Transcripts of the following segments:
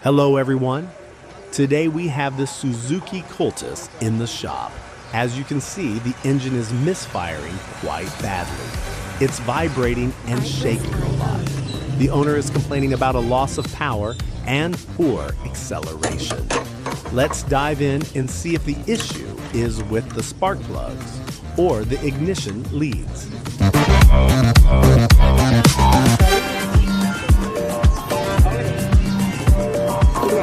Hello everyone. Today we have the Suzuki Cultus in the shop. As you can see, the engine is misfiring quite badly. It's vibrating and shaking a lot. The owner is complaining about a loss of power and poor acceleration. Let's dive in and see if the issue is with the spark plugs or the ignition leads.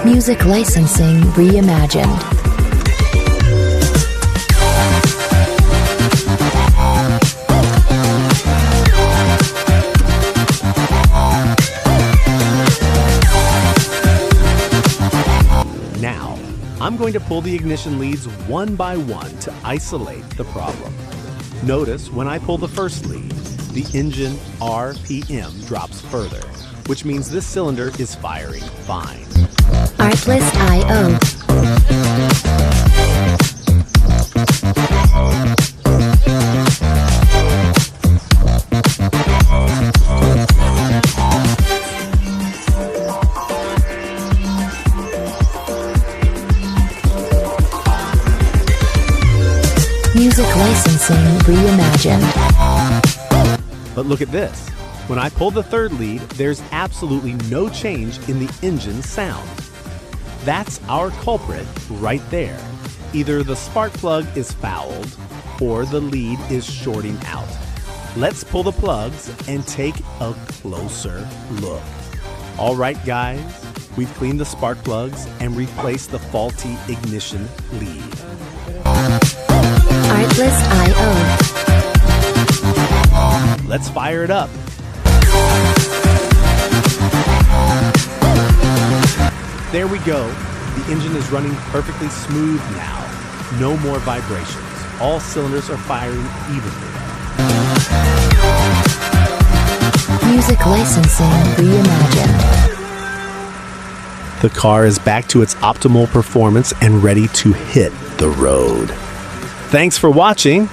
Music licensing reimagined. Now, I'm going to pull the ignition leads one by one to isolate the problem. Notice when I pull the first lead, the engine RPM drops further, which means this cylinder is firing fine. Artlist.io. Music licensing reimagined. But look at this. When I pull the third lead, there's absolutely no change in the engine sound. That's our culprit right there. Either the spark plug is fouled or the lead is shorting out. Let's pull the plugs and take a closer look. All right, guys, we've cleaned the spark plugs and replaced the faulty ignition lead. Artlist.io. Let's fire it up. There we go. The engine is running perfectly smooth now. No more vibrations. All cylinders are firing evenly. Music licensing reimagined. The car is back to its optimal performance and ready to hit the road. Thanks for watching.